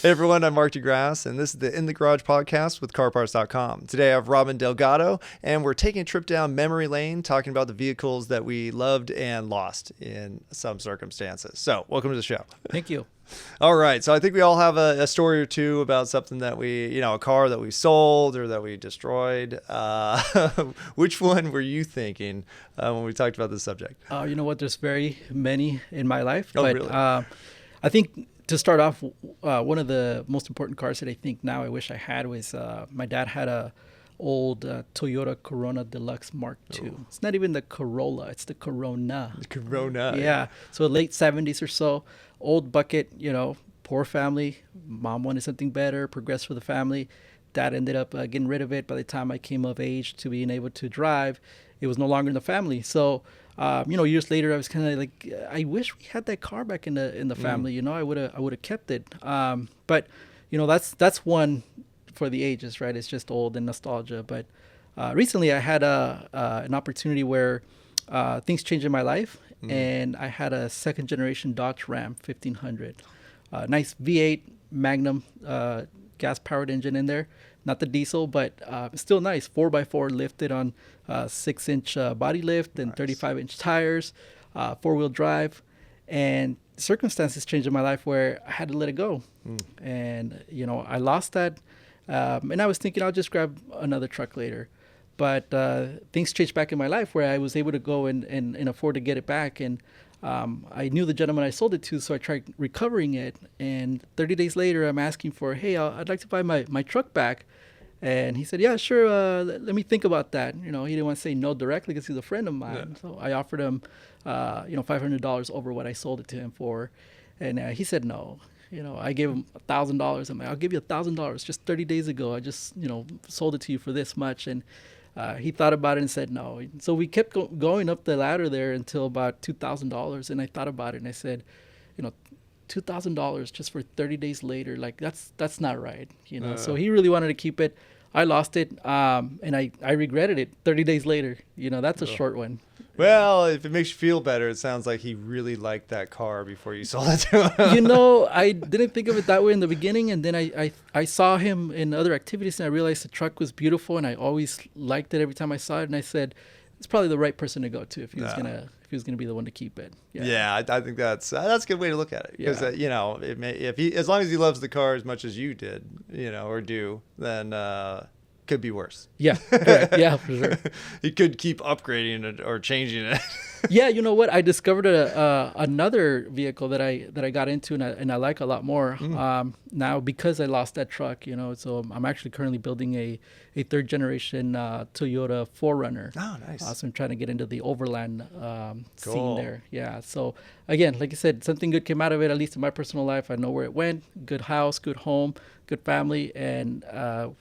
Hey everyone, I'm Mark DeGrasse, and this is the In the Garage podcast with CarParts.com. Today I have Robin Delgado, and we're taking a trip down memory lane, talking about the vehicles that we loved and lost in some circumstances. So, welcome to the show. Thank you. All right, so I think we all have a story or two about something that a car that we sold or that we destroyed. Which one were you thinking when we talked about this subject? You know what? There's very many in my life. Oh, but really? I think to start off, one of the most important cars that I think now I wish I had was my dad had a old Toyota Corona Deluxe Mark II. Oh. It's not even the Corolla, it's the Corona. The Corona. Yeah. So late 70s or so, old bucket, poor family. Mom wanted something better, progress for the family. Dad ended up getting rid of it. By the time I came of age to being able to drive, it was no longer in the family. So years later, I was kind of like, I wish we had that car back in the family. I would have kept it. But that's one for the ages, right? It's just old and nostalgia. But recently, I had an opportunity where things changed in my life, and I had a second generation Dodge Ram 1500, nice V8 Magnum gas powered engine in there. Not the diesel, but still nice. 4x4 lifted on 6-inch body lift and 35-inch tires, 4-wheel drive. And circumstances changed in my life where I had to let it go. And, I lost that. And I was thinking I'll just grab another truck later. But things changed back in my life where I was able to go and afford to get it back. And I knew the gentleman I sold it to, so I tried recovering it. And 30 days later, I'm asking for, hey, I'd like to buy my truck back. And he said, yeah, sure. Let me think about that. He didn't want to say no directly because he's a friend of mine. Yeah. So I offered him, $500 over what I sold it to him for. And he said no. I gave him $1,000. I'm like, I'll give you $1,000. Just 30 days ago, I just, sold it to you for this much. And he thought about it and said no. So we kept going up the ladder there until about $2,000. And I thought about it and I said, $2,000 just for 30 days later, like that's not right. So he really wanted to keep it. I lost it. And I regretted it 30 days later. That's a short one. Well, if it makes you feel better, it sounds like he really liked that car before you sold it to him. I didn't think of it that way in the beginning. And then I saw him in other activities and I realized the truck was beautiful and I always liked it every time I saw it. And I said, it's probably the right person to go to if he was gonna be the one to keep it. Yeah, I think that's a good way to look at it because as long as he loves the car as much as you did, or do, then could be worse. Yeah, correct. Yeah, for sure. He could keep upgrading it or changing it. Yeah, you know what? I discovered another vehicle that I got into and I like a lot more now because I lost that truck. So I'm actually currently building a third generation Toyota 4Runner. Oh, nice. So I'm trying to get into the overland scene there. Yeah. So again, like I said, something good came out of it. At least in my personal life, I know where it went. Good house, good home, good family, and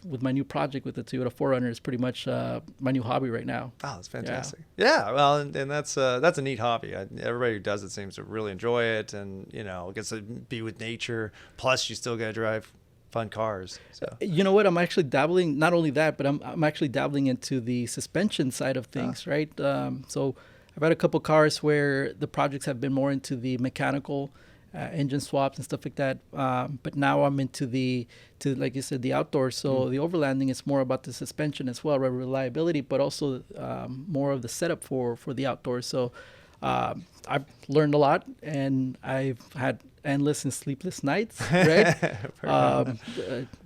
with my new project with the Toyota 4Runner is pretty much my new hobby right now. Oh, that's fantastic. Yeah, well, and that's a neat hobby. Everybody who does it seems to really enjoy it, and gets to be with nature. Plus, you still got to drive fun cars. So you know what? I'm actually dabbling. Not only that, but I'm actually dabbling into the suspension side of things. Right. So I've had a couple cars where the projects have been more into the mechanical. Engine swaps and stuff like that. But now I'm into like you said, the outdoors. So the overlanding is more about the suspension as well, reliability, but also more of the setup for the outdoors. So I've learned a lot and I've had endless and sleepless nights, right?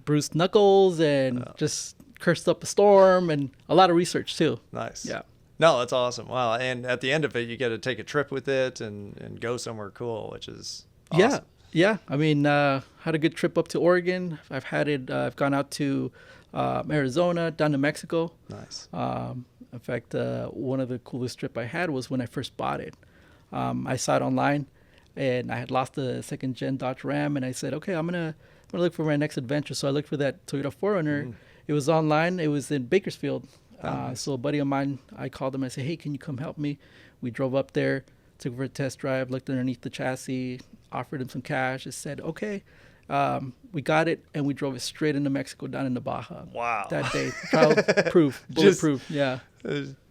Bruised knuckles and just cursed up a storm and a lot of research too. Nice. Yeah. No, that's awesome. Wow. And at the end of it, you get to take a trip with it and go somewhere cool, which is awesome. Yeah. I mean, had a good trip up to Oregon. I've gone out to Arizona, down to Mexico. Nice. In fact, one of the coolest trip I had was when I first bought it. I saw it online and I had lost the second gen Dodge Ram and I said, okay, I'm gonna look for my next adventure. So I looked for that Toyota 4Runner. It was online. It was in Bakersfield. Nice. So a buddy of mine, I called him. I said, hey, can you come help me? We drove up there, took for a test drive, looked underneath the chassis, offered him some cash. He said, okay. We got it, and we drove it straight into Mexico, down into Baja. Wow. That day. Child-proof, bulletproof, yeah.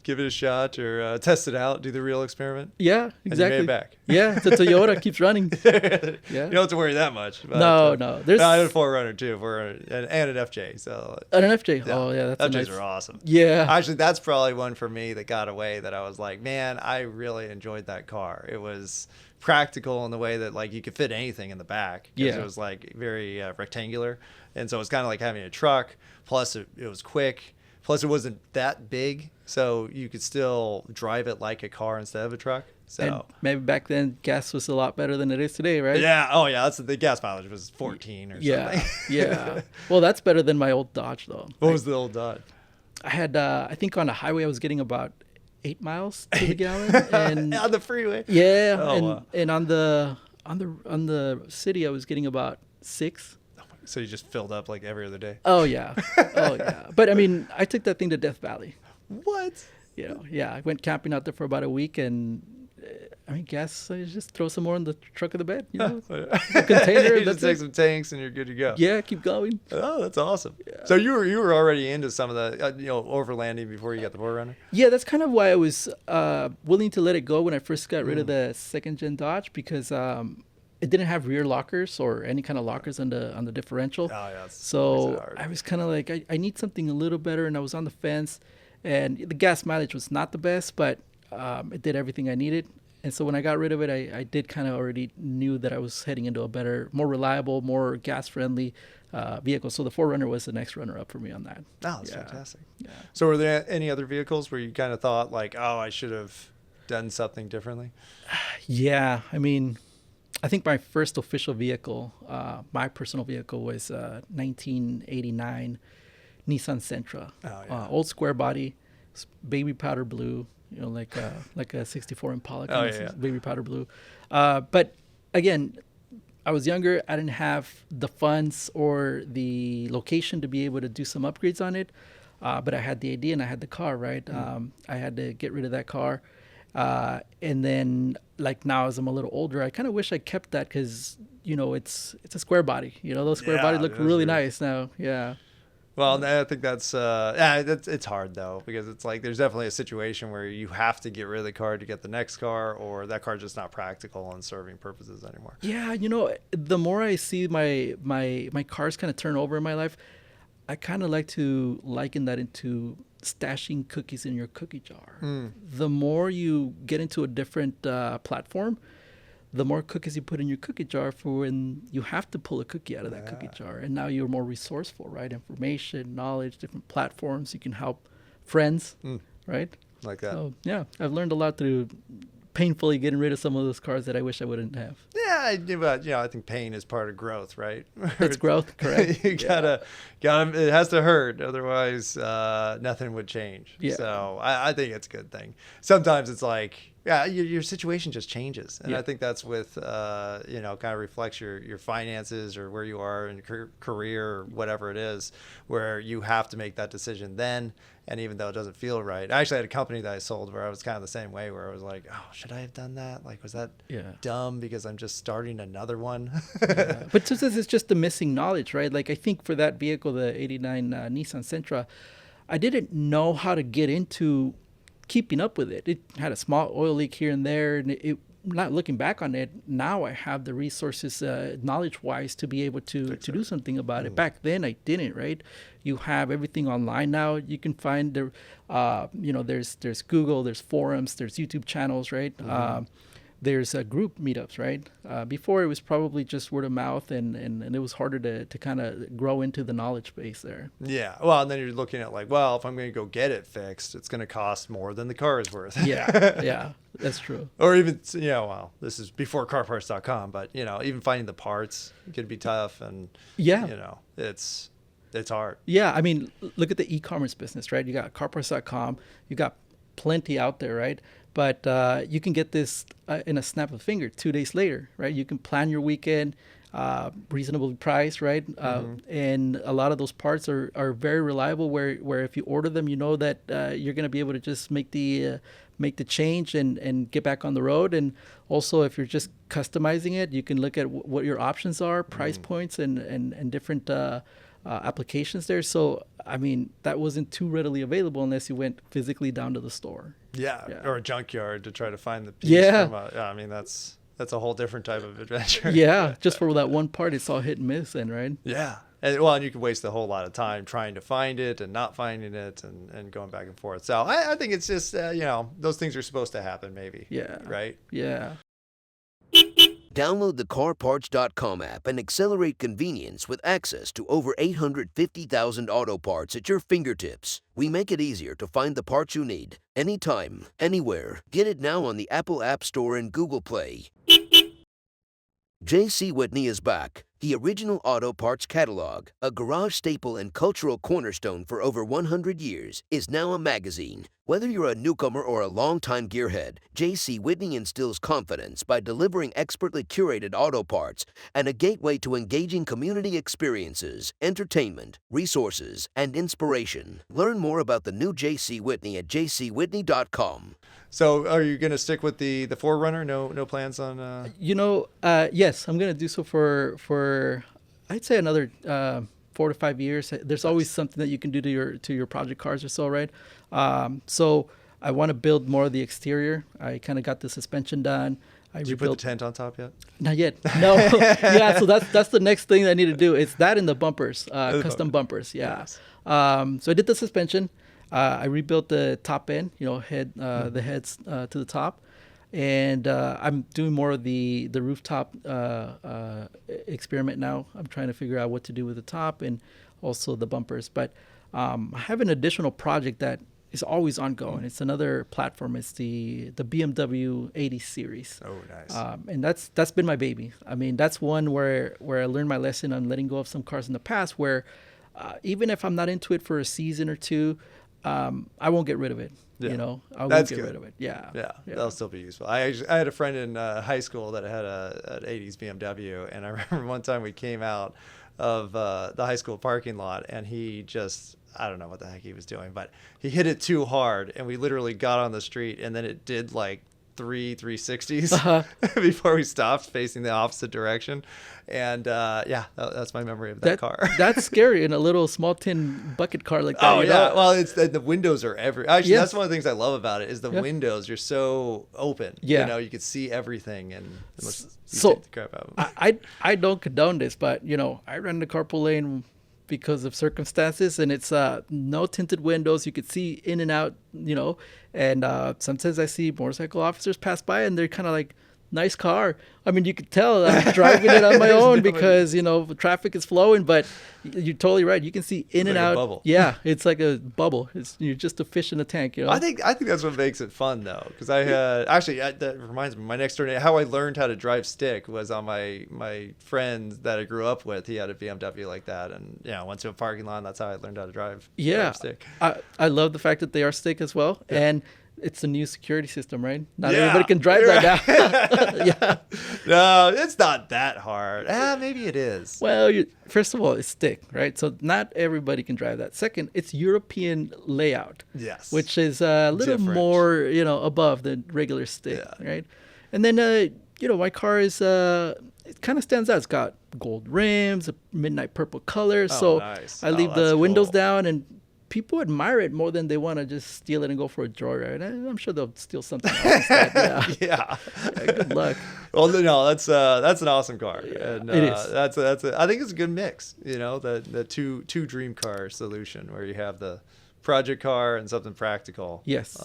Give it a shot or test it out, do the real experiment. Yeah, exactly. And you made it back. Yeah, it's a Toyota, keeps running. You Yeah. don't have to worry that much. But, No. There's I had a 4Runner too, and an FJ. So an FJ. yeah, Oh yeah, that's FJs nice. are awesome. Yeah. Actually, that's probably one for me that got away. That I was like, man, I really enjoyed that car. It was practical in the way that like you could fit anything in the back. Yeah. It was like very rectangular, and so it's kind of like having a truck. Plus, it was quick. Plus, it wasn't that big, so you could still drive it like a car instead of a truck. So And maybe back then gas was a lot better than it is today, right? yeah, oh yeah, that's the gas mileage was 14 or something. Yeah. Well, that's better than my old Dodge, though. What was the old Dodge? I had, I think on the highway, I was getting about 8 miles to the gallon, and On the freeway. yeah, Oh, and wow. and on the city, I was getting about 6. So you just filled up like every other day. Oh yeah, oh yeah. But I mean, I took that thing to Death Valley. What? You know, yeah, I went camping out there for about a week, and I mean, gas. I just throw some more in the truck of the bed. You know, the container. You That's just take it. some tanks and you're good to go. Yeah, keep going. Oh, that's awesome. So you were already into some of the overlanding before you got the 4Runner. Yeah, that's kind of why I was willing to let it go when I first got rid of the second gen Dodge, because it didn't have rear lockers or any kind of lockers on the differential. Oh yeah. So I was kind of like, I need something a little better, and I was on the fence. And the gas mileage was not the best, but it did everything I needed. And so when I got rid of it, I did kind of already knew that I was heading into a better, more reliable, more gas-friendly vehicle. So the 4Runner was the next runner-up for me on that. Oh, that's fantastic. Yeah. So were there any other vehicles where you kind of thought like, oh, I should have done something differently? Yeah, I mean, I think my first official vehicle, my personal vehicle, was 1989 Nissan Sentra. Oh, yeah. Old square body, baby powder blue, you know, like a 64 Impala, kind of baby powder blue. But again, I was younger. I didn't have the funds or the location to be able to do some upgrades on it. But I had the idea and I had the car, right? I had to get rid of that car. And then like now as I'm a little older, I kind of wish I kept that because, you know, it's a square body. You know, those square bodies look really nice now. Yeah. Well, I think it's hard though, because it's like there's definitely a situation where you have to get rid of the car to get the next car, or that car's just not practical on serving purposes anymore. Yeah, you know, the more I see my cars kind of turn over in my life, I kind of like to liken that into stashing cookies in your cookie jar. The more you get into a different platform, the more cookies you put in your cookie jar for when you have to pull a cookie out of that cookie jar. And now you're more resourceful, right? Information, knowledge, different platforms. You can help friends, right? Like that. So, yeah, I've learned a lot through painfully getting rid of some of those cars that I wish I wouldn't have. Yeah, but I think pain is part of growth, right? It's growth, correct? You gotta, it has to hurt, otherwise nothing would change. Yeah. So I think it's a good thing. Sometimes it's like, yeah, your situation just changes, and I think that's with kind of reflects your finances or where you are in your career or whatever it is, where you have to make that decision then. And even though it doesn't feel right, I actually had a company that I sold where I was kind of the same way, where I was like, oh, should I have done that? Like, was that dumb because I'm just starting another one? But sometimes it's just the missing knowledge, right? Like I think for that vehicle, the 89 Nissan Sentra, I didn't know how to get into keeping up with it. It had a small oil leak here and there, and it not looking back on it, now I have the resources knowledge-wise to be able to do something about it. Back then, I didn't, right? You have everything online now. You can find there, there's Google, there's forums, there's YouTube channels, right? There's group meetups, right? Before it was probably just word of mouth, and it was harder to kind of grow into the knowledge base there. Yeah. Well, and then you're looking at like, well, if I'm going to go get it fixed, it's going to cost more than the car is worth. Yeah, that's true. Or even, well, this is before CarParts.com, but, even finding the parts could be tough. And, it's hard. Yeah. I mean, look at the e-commerce business, right? You got CarParts.com. You got plenty out there, right? But you can get this in a snap of a finger 2 days later, right? You can plan your weekend, reasonably priced, right? And a lot of those parts are very reliable. Where if you order them, you know that you're going to be able to just make the change and get back on the road. And also, if you're just customizing it, you can look at what your options are, price points, and different applications there. So, I mean, that wasn't too readily available unless you went physically down to the store. Yeah, or a junkyard to try to find the piece. Yeah. I mean, that's a whole different type of adventure. Yeah, just for that one part, it's all hit and miss, and right? Yeah. And you can waste a whole lot of time trying to find it and not finding it and going back and forth. So I think it's just, those things are supposed to happen maybe. Yeah. Right? Yeah. Download the CarParts.com app and accelerate convenience with access to over 850,000 auto parts at your fingertips. We make it easier to find the parts you need, anytime, anywhere. Get it now on the Apple App Store and Google Play. J.C. Whitney is back. The original auto parts catalog, a garage staple and cultural cornerstone for over 100 years, is now a magazine. Whether you're a newcomer or a longtime gearhead, J.C. Whitney instills confidence by delivering expertly curated auto parts and a gateway to engaging community experiences, entertainment, resources, and inspiration. Learn more about the new J.C. Whitney at jcwhitney.com. So are you going to stick with the 4Runner? No plans on... Yes, I'm going to do so for I'd say another 4 to 5 years. There's always something that you can do to your project cars or so, right? So I want to build more of the exterior. I kind of got the suspension done. Did you put the tent on top yet? Not yet. No. Yeah. So that's the next thing I need to do. It's that and the bumpers, custom bumpers. Yeah. Nice. So I did the suspension. I rebuilt the top end. The heads to the top. And I'm doing more of the rooftop experiment now. I'm trying to figure out what to do with the top and also the bumpers. But I have an additional project that is always ongoing. It's another platform. It's the BMW 80 series. Oh, nice. And that's been my baby. I mean, that's one where I learned my lesson on letting go of some cars in the past where even if I'm not into it for a season or two, I won't get rid of it. Yeah. I won't get rid of it. Yeah. That'll still be useful. I had a friend in high school that had an 80s BMW, and I remember one time we came out of the high school parking lot, and he just, I don't know what the heck he was doing, but he hit it too hard, and we literally got on the street, and then it did like 360s before we stopped facing the opposite direction. And that's my memory of that car. That's scary in a little small tin bucket car like that. Oh, yeah. Well, it's the windows are actually, Yes. that's one of the things I love about it is the windows. You're so open. Yeah. You can see everything, and so take the crap out of them. I don't condone this, but I ran the carpool lane because of circumstances, and it's no tinted windows. You could see in and out, and sometimes I see motorcycle officers pass by and they're kind of like, nice car. I mean, you could tell I'm driving it on my own because, traffic is flowing, but you're totally right. You can see in and like out. A bubble. Yeah. It's like a bubble. You're just a fish in a tank, I think that's what makes it fun though. Cause that reminds me, my next door, how I learned how to drive stick was on my friend that I grew up with. He had a BMW like that. And went to a parking lot. And that's how I learned how to drive stick. I love the fact that they are stick as well. Yeah. And it's a new security system, right? Not Yeah, everybody can drive that now. Yeah. No, it's not that hard. Maybe it is. Well, first of all, it's stick, right? So not everybody can drive that. Second, it's European layout. Yes. Which is a little different. more, above the regular stick, right? And then, my car is, it kind of stands out. It's got gold rims, a midnight purple color. So nice. I leave the windows down, and people admire it more than they want to just steal it and go for a joyride. I'm sure they'll steal something else instead. Yeah. Good luck. Well, no, that's an awesome car. Yeah, And, it is. I think it's a good mix. The two dream car solution where you have the project car and something practical. Yes.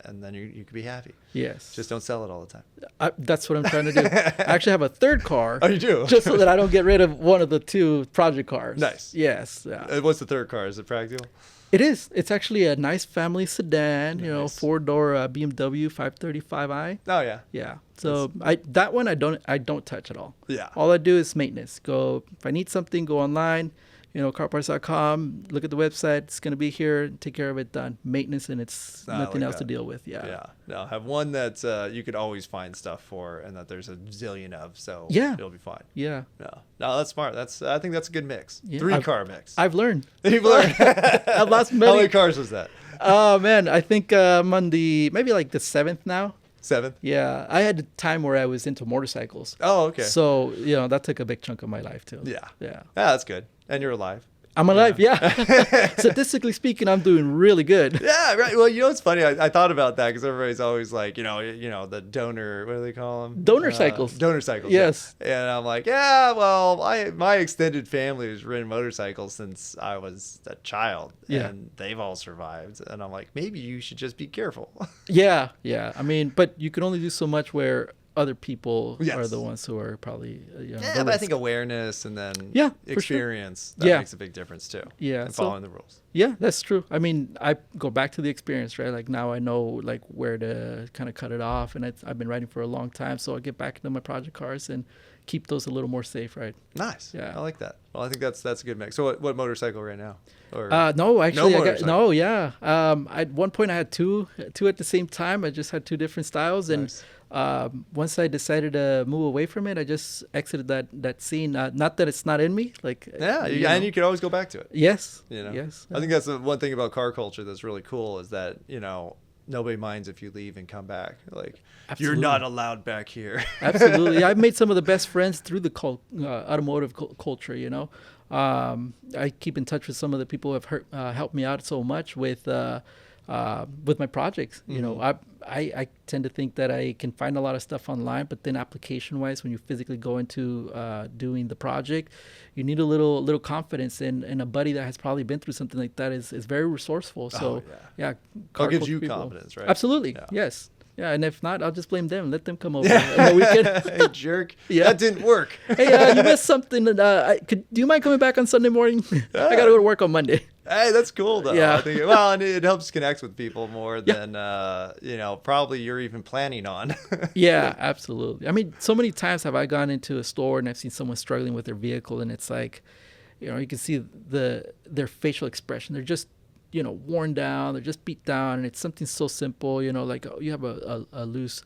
And then you could be happy. Yes. Just don't sell it all the time. That's what I'm trying to do. I actually have a third car. Oh, you do? Just so that I don't get rid of one of the two project cars. Nice. Yes. Yeah. What's the third car? Is it practical? It is. It's actually a nice family sedan, Nice. 4-door BMW 535i. Oh yeah. Yeah. So I don't touch at all. Yeah. All I do is maintenance. If I need something, go online, CarParts.com, look at the website. It's going to be here. Take care of it. Done. Maintenance, and it's nothing else to deal with. Yeah. Yeah. No, have one that you could always find stuff for, and that there's a zillion of. So it'll be fine. Yeah. No, that's smart. I think that's a good mix. Yeah. 3-car mix. I've learned. You've learned. I've lost many. How many cars was that? Oh man, I think I'm on maybe like the 7th now. 7th? Yeah, I had a time where I was into motorcycles. Oh, okay. So that took a big chunk of my life too. Yeah. Yeah. That's good. And you're alive. I'm alive. Yeah. Statistically speaking, I'm doing really good. Yeah, right. Well, it's funny. I thought about that because everybody's always like, the donor. What do they call them? Donor cycles. Donor cycles. Yes. Yeah. And I'm like, yeah. Well, my extended family has ridden motorcycles since I was a child, and they've all survived. And I'm like, maybe you should just be careful. Yeah. I mean, but you can only do so much where other people Yes. are the ones who are probably Yeah, but I think awareness and then experience that makes a big difference too. Yeah, and following the rules. Yeah, that's true. I mean, I go back to the experience, right? Like now I know like where to kind of cut it off, and I've been riding for a long time, so I get back into my project cars and keep those a little more safe, right? Nice. Yeah, I like that. Well, I think that's a good mix. So what motorcycle right now? Or no, actually, no yeah. At one point I had two at the same time. I just had two different styles, and once I decided to move away from it, I just exited that scene. Not that it's not in me, like and you can always go back to it. Yes, yes. I think that's the one thing about car culture that's really cool is that nobody minds if you leave and come back. Like Absolutely. You're not allowed back here. Absolutely, I've made some of the best friends through the automotive culture. I keep in touch with some of the people who have helped me out so much with my projects. I tend to think that I can find a lot of stuff online, but then application wise, when you physically go into doing the project, you need a little confidence, and a buddy that has probably been through something like that is very resourceful. So that gives you confidence, right? Absolutely. Yes. Yeah, and if not, I'll just blame them. Let them come over on the weekend. Hey, jerk. Yeah. That didn't work. Hey, you missed something. Do you mind coming back on Sunday morning? I got to go to work on Monday. Hey, that's cool, though. Yeah. I think, and it helps connect with people more than, probably you're even planning on. Yeah, absolutely. I mean, so many times have I gone into a store and I've seen someone struggling with their vehicle, and it's like, you can see their facial expression. They're just worn down, they're just beat down, and it's something so simple, like you have a loose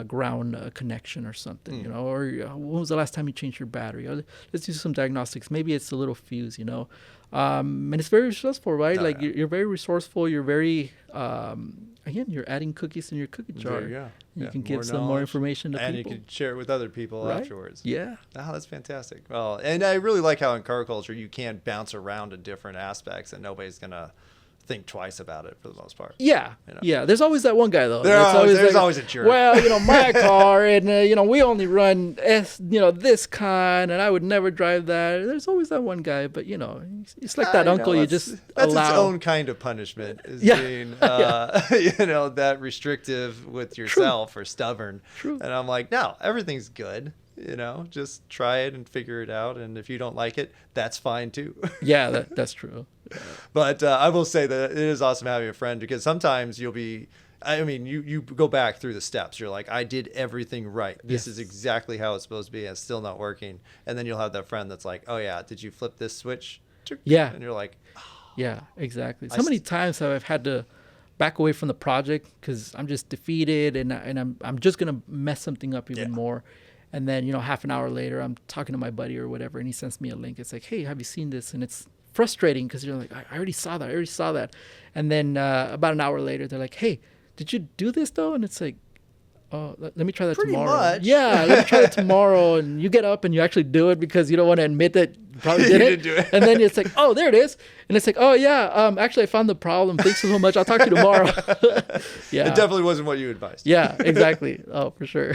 ground connection or something, or when was the last time you changed your battery? Let's do some diagnostics. Maybe it's a little fuse, and it's very resourceful, right? You're very resourceful. You're very, again, you're adding cookies in your cookie jar. You can give some more information to people. And you can share it with other people afterwards. Yeah. Oh, that's fantastic. Well, and I really like how in car culture you can bounce around to different aspects and nobody's going to think twice about it for the most part. Yeah. There's always that one guy though. There's always a jerk. Well, my car, and we only run this kind, and I would never drive that. There's always that one guy, but it's like that uncle you just that's allow. Its own kind of punishment is being that restrictive with yourself or stubborn. True. And I'm like, no, everything's good. Just try it and figure it out, and if you don't like it, that's fine too. Yeah, that's true. Yeah. But I will say that it is awesome having a friend, because sometimes you go back through the steps. You're like, I did everything right. This is exactly how it's supposed to be, and it's still not working. And then you'll have that friend that's like, oh yeah, did you flip this switch? Yeah. And you're like, yeah, exactly. So many times I've had to back away from the project because I'm just defeated, and I'm just gonna mess something up even more. And then, half an hour later, I'm talking to my buddy or whatever, and he sends me a link. It's like, hey, have you seen this? And it's frustrating because you're like, I already saw that. And then about an hour later, they're like, hey, did you do this though? And it's like, oh, let me try that tomorrow. Much. Yeah, let me try that tomorrow. And you get up and you actually do it because you don't want to admit that you probably didn't do it. And then it's like, oh, there it is. And it's like, oh yeah, actually I found the problem. Thanks so much. I'll talk to you tomorrow. Yeah. It definitely wasn't what you advised. Yeah, exactly. Oh, for sure.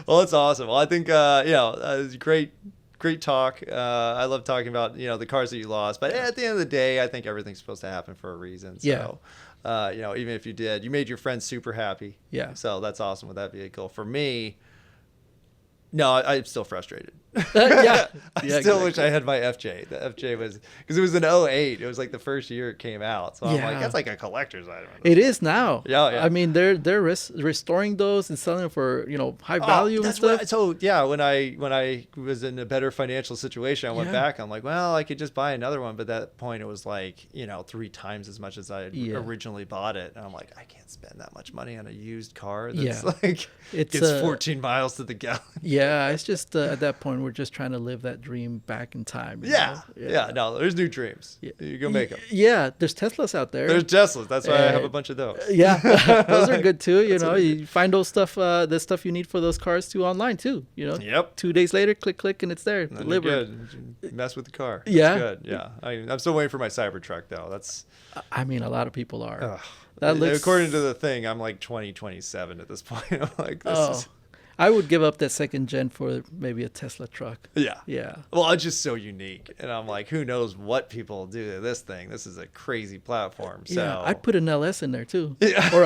Well, that's awesome. Well, I think it's great talk. I love talking about the cars that you lost, but at the end of the day, I think everything's supposed to happen for a reason. So even if you made your friends super happy. Yeah. So that's awesome with that vehicle. For me, no, I'm still frustrated. I still wish I had my FJ. The FJ was, because it was an '08. It was like the first year it came out. So I'm like, that's like a collector's item. It is now. Yeah. I mean, they're restoring those and selling them for high value and stuff. When I was in a better financial situation, I went back. I'm like, well, I could just buy another one. But at that point, it was like 3 times as much as I had originally bought it. And I'm like, I can't spend that much money on a used car that's like gets 14 miles to the gallon. Yeah, it's just at that point and we're just trying to live that dream back in time. you Yeah. know? Yeah. No, there's new dreams. Yeah. You go make them. Yeah, there's Teslas out there. There's Teslas. That's why I have a bunch of those. Yeah, those are good too. You That's know, what it you find those stuff, the stuff you need for those cars too online too. You know, Yep. 2 days later, click, and it's there, And you're delivered. good. Mess with the car. That's Yeah. good. Yeah. I'm still waiting for my Cybertruck though. That's I mean, a lot of people are. ugh. That looks. According to the thing, I'm like 2027 at this point. I'm like, this Oh, is I would give up that second gen for maybe a Tesla truck. yeah. Yeah. Well, it's just so unique, and I'm like, who knows what people will do to this thing? This is a crazy platform. So Yeah, I'd put an LS in there too, Yeah. or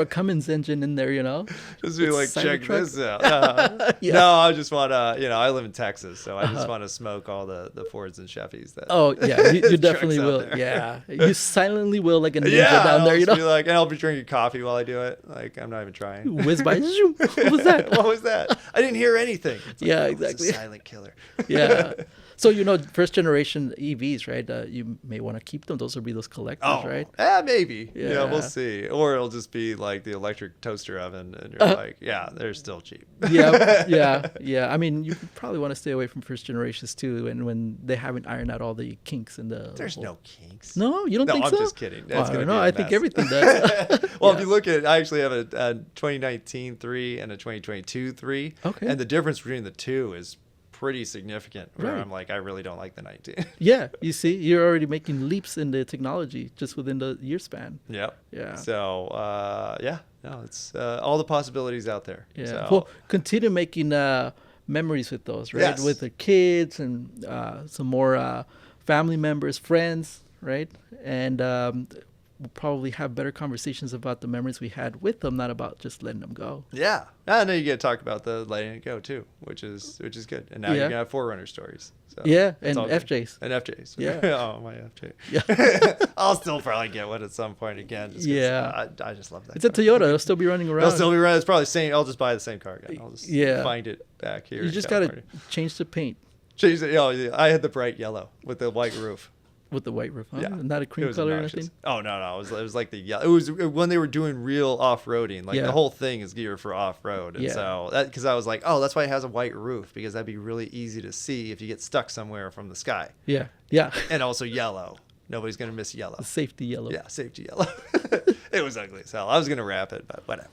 a Cummins engine in there. You know, just be like, check Cybertruck. this out. Yeah. No, I just want to, I live in Texas, so I just want to smoke all the Fords and Chevys. That Oh yeah, you trucks definitely out will. there. Yeah, you silently will like a ninja yeah, down there. I'll You just know, be like, and I'll be drinking coffee while I do it. Like, I'm not even trying. whiz by. Zoom. What was that? What was that? I didn't hear anything. It's like, Yeah, oh, it's a exactly. silent killer. Yeah. So first generation EVs, right? You may want to keep them. Those will be those collectors, Oh, right? maybe. Yeah, we'll Yeah. see. Or it'll just be like the electric toaster oven, and you're like, yeah, they're still cheap. Yeah. I mean, you probably want to stay away from first generations too, and when they haven't ironed out all the kinks in the. There's whole- no kinks. No, you don't No, think I'm so? just kidding. Well, That's I gonna don't be know. a I think mess. everything does. Well, Yeah. if you look at, I actually have a 2019 3 and a 2022 3. Okay. And the difference between the two is pretty significant. Where Right. I'm like, I really don't like the 19. Yeah, you see, you're already making leaps in the technology just within the year span. Yep. Yeah. So, no, it's all the possibilities out there. Yeah. So, Well, continue making memories with those, right? Yes. With the kids and some more family members, friends, right? And we'll probably have better conversations about the memories we had with them, not about just letting them go. yeah. I know you get to talk about the letting it go too, which is good. And now Yeah. you're gonna have Forerunner stories. So Yeah, it's and all good. FJs. And FJs. Yeah. Oh, my FJ. Yeah. I'll still probably get one at some point again. Just 'cause, Yeah. I just love that. It's a car. Toyota. It'll still be running around. It'll still be right. It's probably the same. I'll just buy the same car again. I'll just Yeah. find it back here. You in just got to California. change the paint Change it. Yeah, I had the bright yellow with the white roof. with the white roof, huh? Yeah. Not a It cream was color or obnoxious. anything? Oh no, it was like the yellow. It was when they were doing real off roading. Like Yeah. the whole thing is geared for off road, and Yeah. so that because I was like, oh, that's why it has a white roof because that'd be really easy to see if you get stuck somewhere from the sky, Yeah. Yeah. and also yellow. Nobody's gonna miss yellow. The safety yellow. Yeah, safety yellow. It was ugly as hell. I was gonna wrap it, but whatever.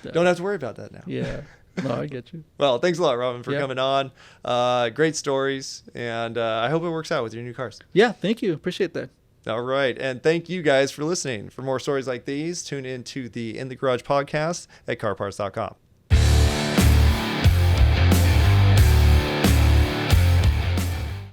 Yeah. Don't have to worry about that now. Yeah. No, I get you. Well, thanks a lot, Robin, for Yeah. coming on. Great stories, and I hope it works out with your new cars. Yeah. Thank you. Appreciate that. All right. And thank you guys for listening. For more stories like these, tune in to the In the Garage podcast at CarParts.com.